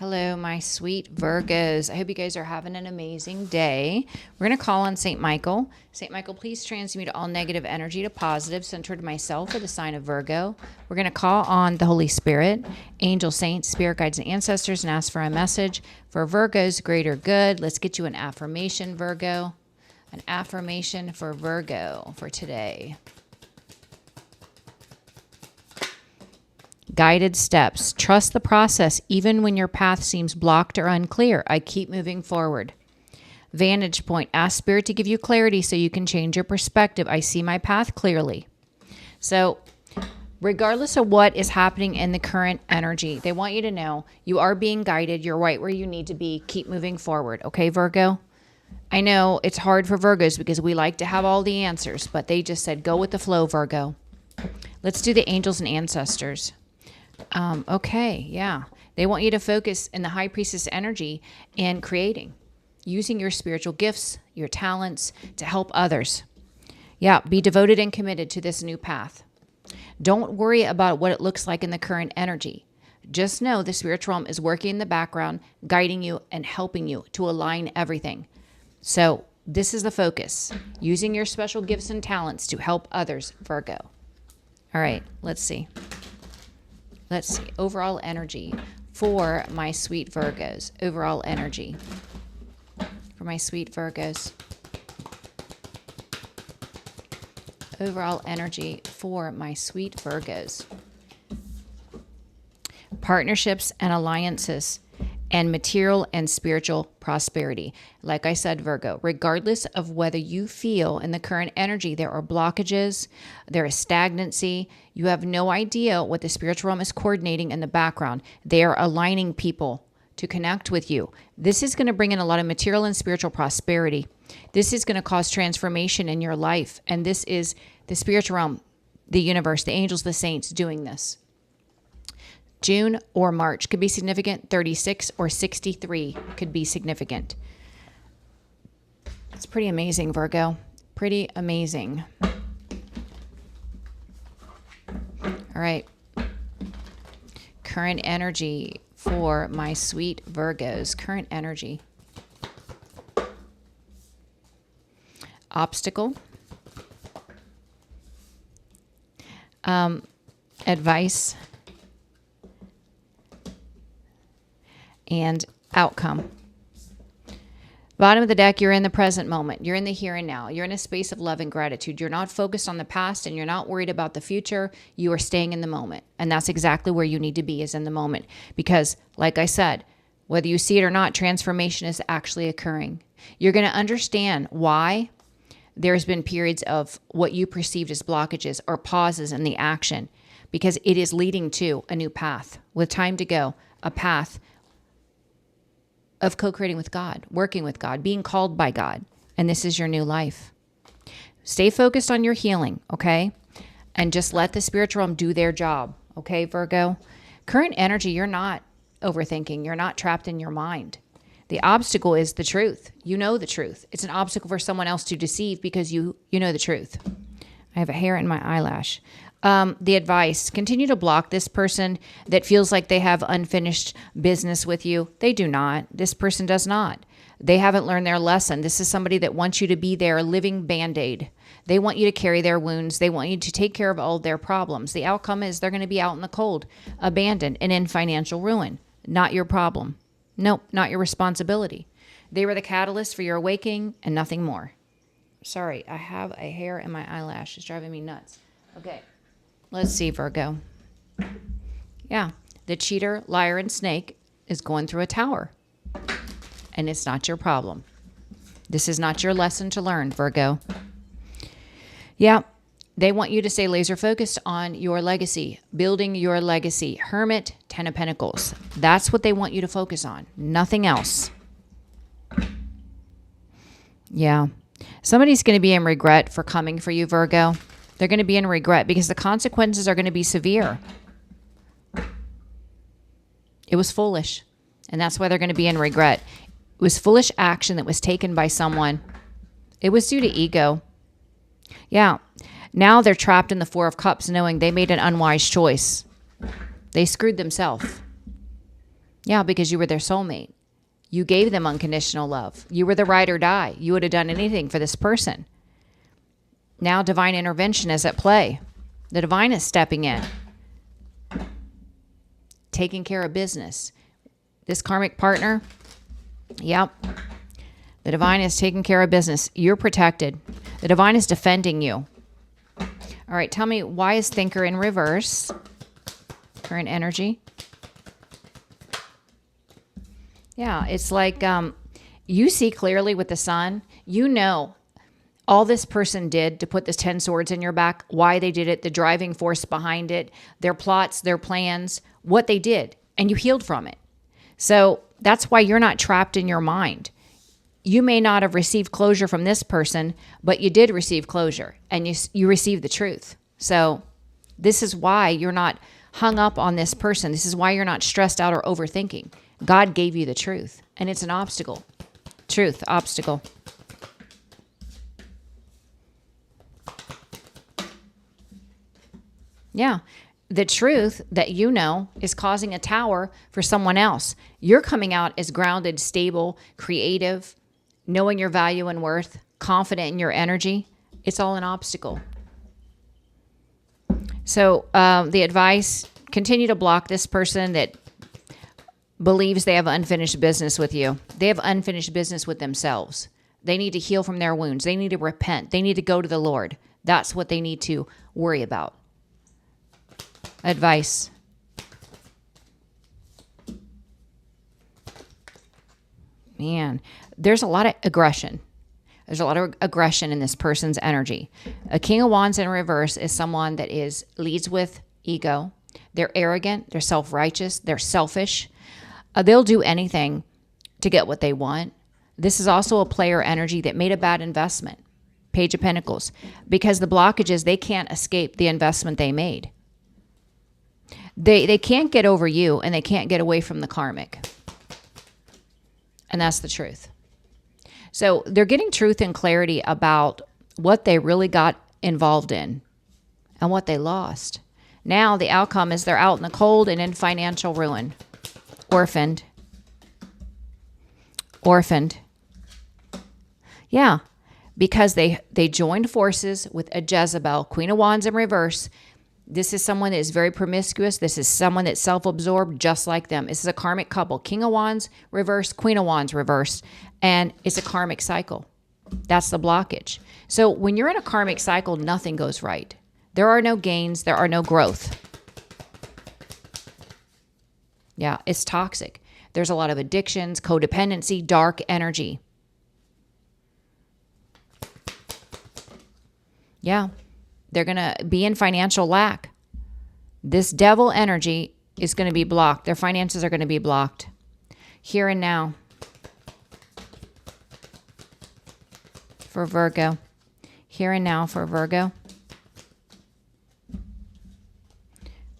Hello, my sweet Virgos. I hope you guys are having an amazing day. We're going to call on St. Michael. St. Michael, please transmute all negative energy to positive, centered myself for the sign of Virgo. We're going to call on the Holy Spirit, angel, saints, spirit guides, and ancestors, and ask for a message for Virgo's greater good. Let's get you an affirmation, Virgo. An affirmation for Virgo for today. Guided steps. Trust the process even when your path seems blocked or unclear. I keep moving forward. Vantage point. Ask Spirit to give you clarity so you can change your perspective. I see my path clearly. So regardless of what is happening in the current energy, they want you to know you are being guided. You're right where you need to be. Keep moving forward. Okay, Virgo? I know it's hard for Virgos because we like to have all the answers, but they just said, go with the flow, Virgo. Let's do the angels and ancestors. Okay, yeah. They want you to focus in the high priestess energy and creating, using your spiritual gifts, your talents to help others. Yeah, be devoted and committed to this new path. Don't worry about what it looks like in the current energy. Just know the spiritual realm is working in the background, guiding you and helping you to align everything. So this is the focus, using your special gifts and talents to help others, Virgo. All right, let's see. Let's see. Overall energy for my sweet Virgos. Overall energy for my sweet Virgos. Overall energy for my sweet Virgos. Partnerships and alliances and material and spiritual prosperity. Like I said, Virgo, regardless of whether you feel in the current energy there are blockages, there is stagnancy, you have no idea what the spiritual realm is coordinating in the background. They are aligning people to connect with you. This is going to bring in a lot of material and spiritual prosperity. This is going to cause transformation in your life. And this is the spiritual realm, the universe, the angels, the saints doing this. June or March could be significant. 36 or 63 could be significant. It's pretty amazing, Virgo. Pretty amazing. All right. Current energy for my sweet Virgos. Current energy. Obstacle. Advice. And outcome. Bottom of the deck, you're in the present moment. You're in the here and now. You're in a space of love and gratitude. You're not focused on the past and you're not worried about the future. You are staying in the moment. And that's exactly where you need to be, is in the moment. Because, like I said, whether you see it or not, transformation is actually occurring. You're going to understand why there's been periods of what you perceived as blockages or pauses in the action. Because it is leading to a new path. With time to go, a path of co-creating with God, working with God, being called by God. And this is your new life. Stay focused on your healing, okay? And just let the spiritual realm do their job, okay, Virgo? Current energy, you're not overthinking. You're not trapped in your mind. The obstacle is the truth. You know the truth. It's an obstacle for someone else to deceive because you know the truth. I have a hair in my eyelash. The advice, continue to block this person that feels like they have unfinished business with you. They do not. This person does not. They haven't learned their lesson. This is somebody that wants you to be their living Band-Aid. They want you to carry their wounds. They want you to take care of all their problems. The outcome is they're going to be out in the cold, abandoned, and in financial ruin. Not your problem. Nope, not your responsibility. They were the catalyst for your awakening and nothing more. Sorry, I have a hair in my eyelash. It's driving me nuts. Okay. Let's see, Virgo. Yeah, the cheater, liar, and snake is going through a tower. And it's not your problem. This is not your lesson to learn, Virgo. Yeah, they want you to stay laser focused on your legacy, building your legacy. Hermit, 10 of Pentacles. That's what they want you to focus on. Nothing else. Yeah. Somebody's going to be in regret for coming for you, Virgo. They're going to be in regret because the consequences are going to be severe. It was foolish. And that's why they're going to be in regret. It was foolish action that was taken by someone. It was due to ego. Yeah. Now they're trapped in the Four of Cups knowing they made an unwise choice. They screwed themselves. Yeah, because you were their soulmate. You gave them unconditional love. You were the ride or die. You would have done anything for this person. Now divine intervention is at play. The divine is stepping in, taking care of business. This karmic partner, yep. The divine is taking care of business. You're protected. The divine is defending you. All right, tell me, why is thinker in reverse? Current energy. Yeah, it's like you see clearly with the sun. You know all this person did to put this 10 swords in your back, why they did it, the driving force behind it, their plots, their plans, what they did, and you healed from it. So that's why you're not trapped in your mind. You may not have received closure from this person, but you did receive closure, and you received the truth. So this is why you're not hung up on this person. This is why you're not stressed out or overthinking. God gave you the truth, and it's an obstacle. Truth, obstacle. Yeah. The truth that you know is causing a tower for someone else. You're coming out as grounded, stable, creative, knowing your value and worth, confident in your energy. It's all an obstacle. So the advice, continue to block this person that believes they have unfinished business with you. They have unfinished business with themselves. They need to heal from their wounds. They need to repent. They need to go to the Lord. That's what they need to worry about. Advice. Man, there's a lot of aggression. There's a lot of aggression in this person's energy. A King of Wands in reverse is someone that leads with ego. They're arrogant. They're self-righteous. They're selfish. They'll do anything to get what they want. This is also a player energy that made a bad investment. Page of Pentacles. Because the blockage is they can't escape the investment they made. They can't get over you, and they can't get away from the karmic. And that's the truth. So they're getting truth and clarity about what they really got involved in and what they lost. Now the outcome is they're out in the cold and in financial ruin. Orphaned. Orphaned. Yeah, because they joined forces with a Jezebel, Queen of Wands in reverse. This is someone that is very promiscuous. This is someone that's self-absorbed just like them. This is a karmic couple. King of Wands reverse, Queen of Wands reverse. And it's a karmic cycle. That's the blockage. So when you're in a karmic cycle, nothing goes right. There are no gains. There are no growth. Yeah, it's toxic. There's a lot of addictions, codependency, dark energy. Yeah. They're going to be in financial lack. This devil energy is going to be blocked. Their finances are going to be blocked. Here and now. For Virgo. Here and now for Virgo.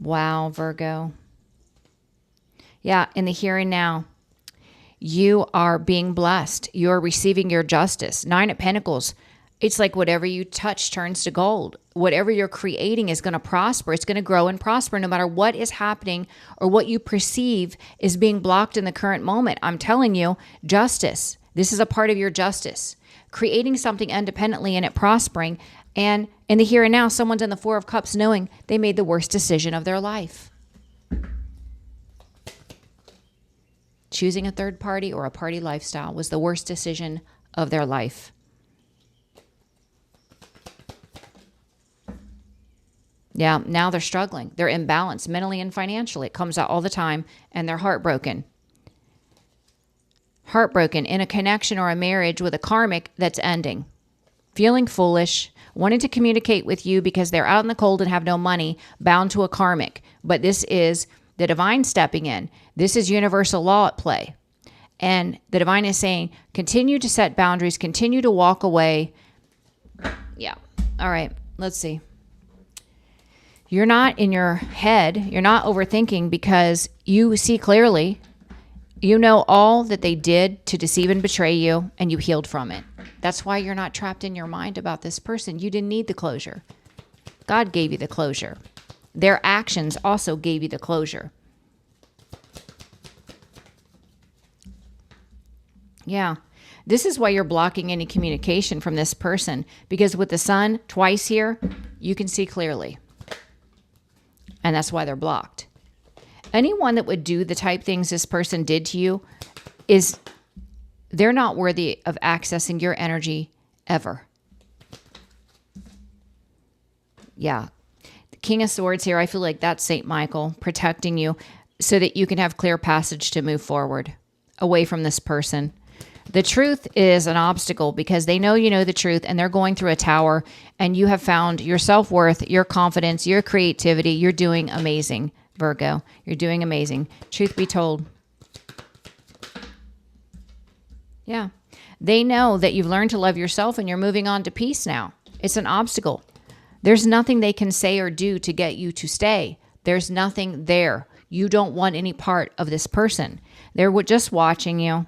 Wow, Virgo. Yeah, in the here and now. You are being blessed. You're receiving your justice. 9 of Pentacles. It's like whatever you touch turns to gold. Whatever you're creating is going to prosper. It's going to grow and prosper no matter what is happening or what you perceive is being blocked in the current moment. I'm telling you, justice. This is a part of your justice. Creating something independently and it prospering. And in the here and now, someone's in the 4 of Cups knowing they made the worst decision of their life. Choosing a third party or a party lifestyle was the worst decision of their life. Yeah, now they're struggling. They're imbalanced mentally and financially. It comes out all the time, and they're heartbroken. Heartbroken in a connection or a marriage with a karmic that's ending. Feeling foolish, wanting to communicate with you because they're out in the cold and have no money, bound to a karmic. But this is the divine stepping in. This is universal law at play. And the divine is saying, continue to set boundaries, continue to walk away. Yeah. All right, let's see. You're not in your head. You're not overthinking because you see clearly. You know all that they did to deceive and betray you, and you healed from it. That's why you're not trapped in your mind about this person. You didn't need the closure. God gave you the closure. Their actions also gave you the closure. Yeah. This is why you're blocking any communication from this person, because with the sun twice here, you can see clearly. And that's why they're blocked. Anyone that would do the type things this person did to you they're not worthy of accessing your energy ever. Yeah. The King of Swords here, I feel like that's Saint Michael protecting you so that you can have clear passage to move forward away from this person. The truth is an obstacle because they know you know the truth and they're going through a tower, and you have found your self-worth, your confidence, your creativity. You're doing amazing, Virgo. You're doing amazing. Truth be told. Yeah. They know that you've learned to love yourself and you're moving on to peace now. It's an obstacle. There's nothing they can say or do to get you to stay. There's nothing there. You don't want any part of this person. They're just watching you.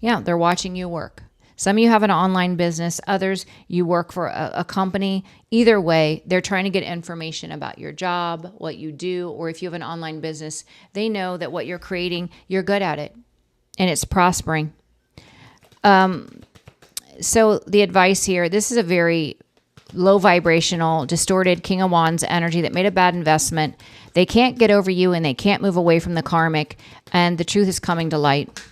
Yeah, they're watching you work. Some of you have an online business. Others, you work for a company. Either way, they're trying to get information about your job, what you do, or if you have an online business, they know that what you're creating, you're good at it, and it's prospering. So the advice here, this is a very low vibrational, distorted King of Wands energy that made a bad investment. They can't get over you, and they can't move away from the karmic, and the truth is coming to light.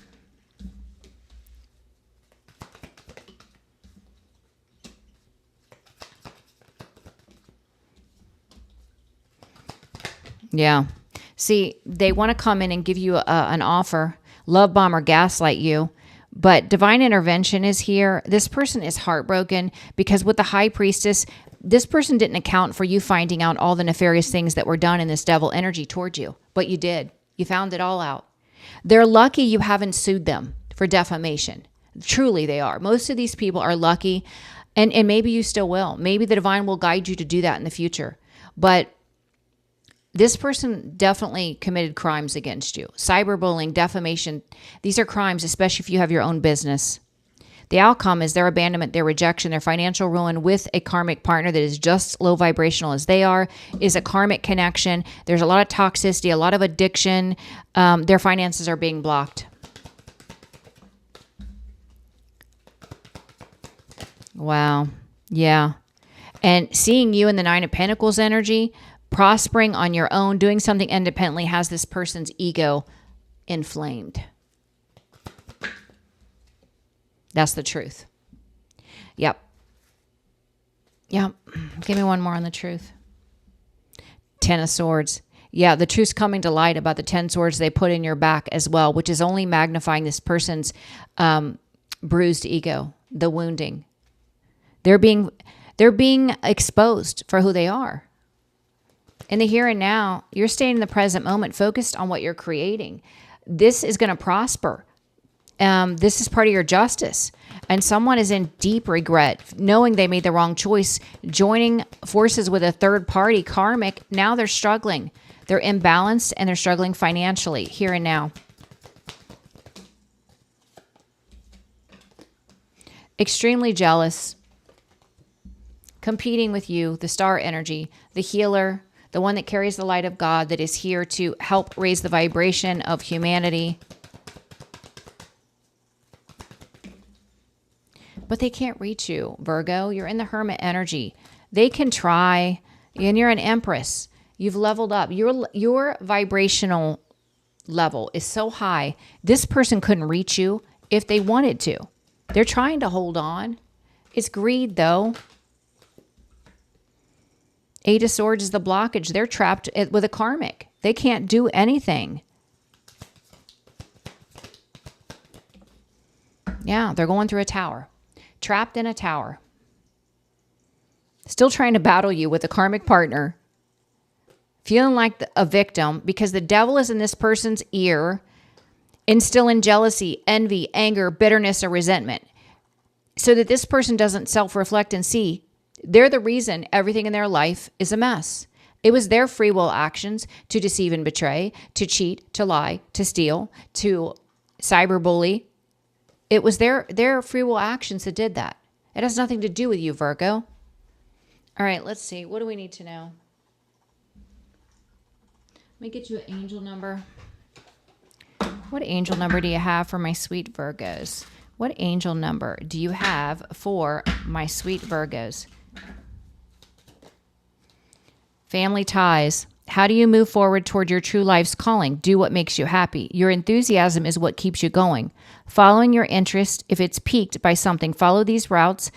Yeah. See, they want to come in and give you an offer, love bomb or gaslight you, but divine intervention is here. This person is heartbroken because with the High Priestess, this person didn't account for you finding out all the nefarious things that were done in this devil energy toward you, but you did. You found it all out. They're lucky you haven't sued them for defamation. Truly they are. Most of these people are lucky, and maybe you still will. Maybe the divine will guide you to do that in the future. But this person definitely committed crimes against you. Cyberbullying, defamation, these are crimes, especially if you have your own business. The outcome is their abandonment, their rejection, their financial ruin with a karmic partner that is just low vibrational as they are, is a karmic connection. There's a lot of toxicity, a lot of addiction. Their finances are being blocked. Wow. Yeah. And seeing you in the Nine of Pentacles energy, prospering on your own, doing something independently, has this person's ego inflamed. That's the truth. Yep. Yep. Give me one more on the truth. Ten of Swords. Yeah, the truth's coming to light about the 10 swords they put in your back as well, which is only magnifying this person's bruised ego, the wounding. They're being exposed for who they are. In the here and now, you're staying in the present moment, focused on what you're creating. This is going to prosper. This is part of your justice. And someone is in deep regret, knowing they made the wrong choice, joining forces with a third party, karmic. Now they're struggling. They're imbalanced and they're struggling financially, here and now. Extremely jealous. Competing with you, the star energy, the healer, the one that carries the light of God, that is here to help raise the vibration of humanity. But they can't reach you, Virgo. You're in the hermit energy. They can try, and you're an empress. You've leveled up. Your vibrational level is so high, this person couldn't reach you if they wanted to. They're trying to hold on. It's greed, though. Eight of Swords is the blockage. They're trapped with a karmic. They can't do anything. Yeah, they're going through a tower. Trapped in a tower. Still trying to battle you with a karmic partner. Feeling like a victim because the devil is in this person's ear, instilling jealousy, envy, anger, bitterness, or resentment. So that this person doesn't self-reflect and see they're the reason everything in their life is a mess. It was their free will actions to deceive and betray, to cheat, to lie, to steal, to cyberbully. It was their free will actions that did that. It has nothing to do with you, Virgo. All right, let's see. What do we need to know? Let me get you an angel number. What angel number do you have for my sweet Virgos? What angel number do you have for my sweet Virgos? Family ties. How do you move forward toward your true life's calling? Do what makes you happy. Your enthusiasm is what keeps you going. Following your interest, if it's piqued by something, follow these routes.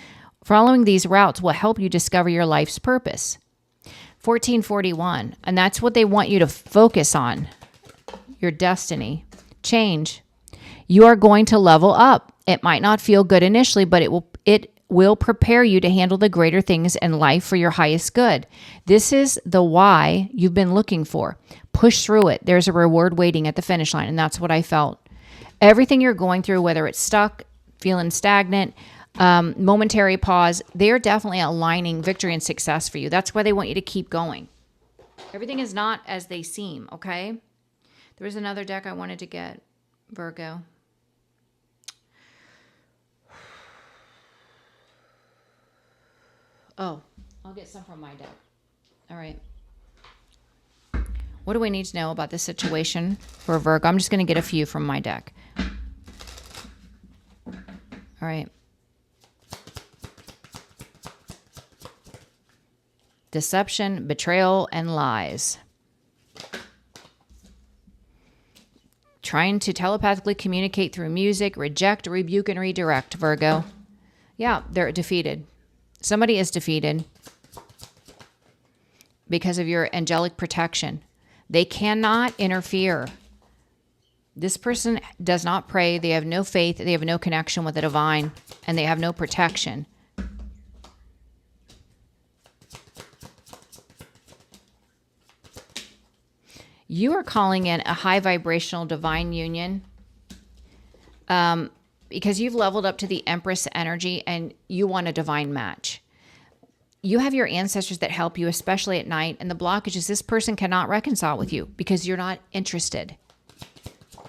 Following these routes will help you discover your life's purpose. 1441, and that's what they want you to focus on. Your destiny. Change. You are going to level up. It might not feel good initially, but it will prepare you to handle the greater things in life for your highest good. This is the why you've been looking for. Push through it. There's a reward waiting at the finish line, and that's what I felt. Everything you're going through, whether it's stuck, feeling stagnant, momentary pause, they are definitely aligning victory and success for you. That's why they want you to keep going. Everything is not as they seem, okay? There was another deck I wanted to get, Virgo. Oh, I'll get some from my deck. All right. What do we need to know about this situation for Virgo? I'm just going to get a few from my deck. All right. Deception, betrayal, and lies. Trying to telepathically communicate through music, reject, rebuke, and redirect, Virgo. Yeah, they're defeated. Somebody is defeated because of your angelic protection. They cannot interfere. This person does not pray. They have no faith. They have no connection with the divine, and they have no protection. You are calling in a high vibrational divine union because you've leveled up to the Empress energy and you want a divine match. You have your ancestors that help you, especially at night, and the blockage is this person cannot reconcile with you because you're not interested.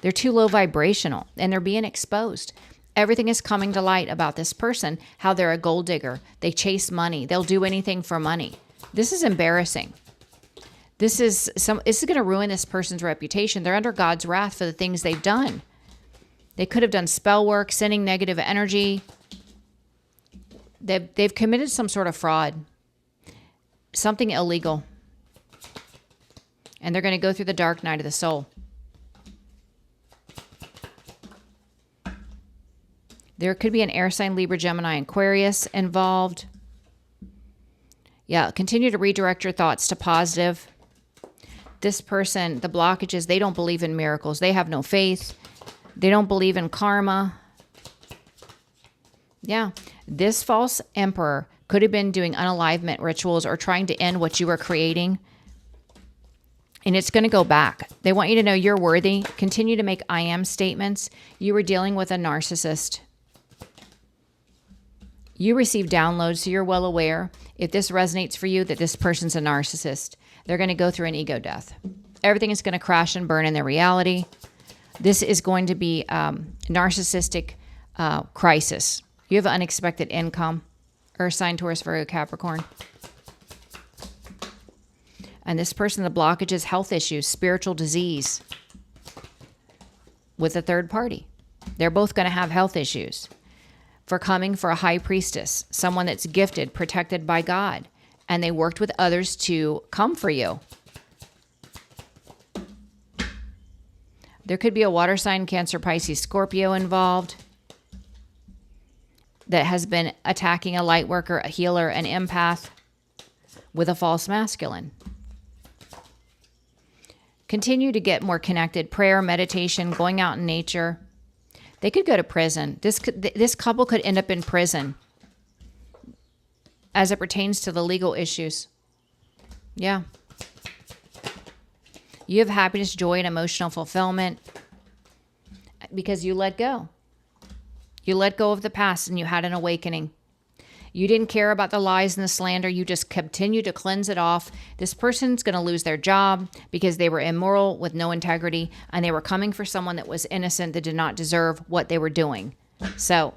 They're too low vibrational and they're being exposed. Everything is coming to light about this person, how they're a gold digger. They chase money. They'll do anything for money. This is embarrassing. This is going to ruin this person's reputation. They're under God's wrath for the things they've done. They could have done spell work, sending negative energy. They've committed some sort of fraud, something illegal. And they're going to go through the dark night of the soul. There could be an air sign, Libra, Gemini, Aquarius involved. Yeah, continue to redirect your thoughts to positive. This person, the blockages, they don't believe in miracles. They have no faith. They don't believe in karma. Yeah, this false emperor could have been doing unalivement rituals or trying to end what you were creating. And it's going to go back. They want you to know you're worthy. Continue to make I am statements. You were dealing with a narcissist. You receive downloads, so you're well aware, if this resonates for you, that this person's a narcissist. They're going to go through an ego death. Everything is going to crash and burn in their reality. This is going to be narcissistic crisis. You have unexpected income. Earth sign, Taurus, Virgo, Capricorn. And this person, the blockages, health issues, spiritual disease with a third party. They're both going to have health issues. For coming for a high priestess, someone that's gifted, protected by God, and they worked with others to come for you. There could be a water sign, Cancer, Pisces, Scorpio involved that has been attacking a light worker, a healer, an empath with a false masculine. Continue to get more connected. Prayer, meditation, going out in nature. They could go to prison. This couple could end up in prison as it pertains to the legal issues. Yeah. You have happiness, joy, and emotional fulfillment because you let go. You let go of the past and you had an awakening. You didn't care about the lies and the slander. You just continue to cleanse it off. This person's going to lose their job because they were immoral with no integrity, and they were coming for someone that was innocent, that did not deserve what they were doing. So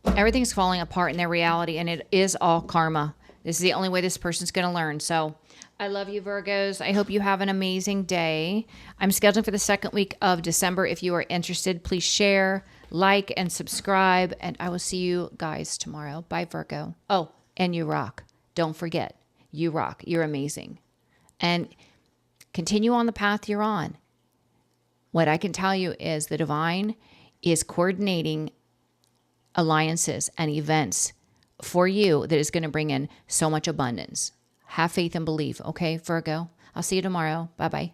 everything's falling apart in their reality, and it is all karma. This is the only way this person's going to learn. So I love you, Virgos. I hope you have an amazing day. I'm scheduling for the second week of December. If you are interested, please share, like, and subscribe. And I will see you guys tomorrow. Bye, Virgo. Oh, and you rock. Don't forget, you rock. You're amazing. And continue on the path you're on. What I can tell you is the divine is coordinating alliances and events for you that is going to bring in so much abundance. Have faith and believe. Okay, Virgo? I'll see you tomorrow. Bye-bye.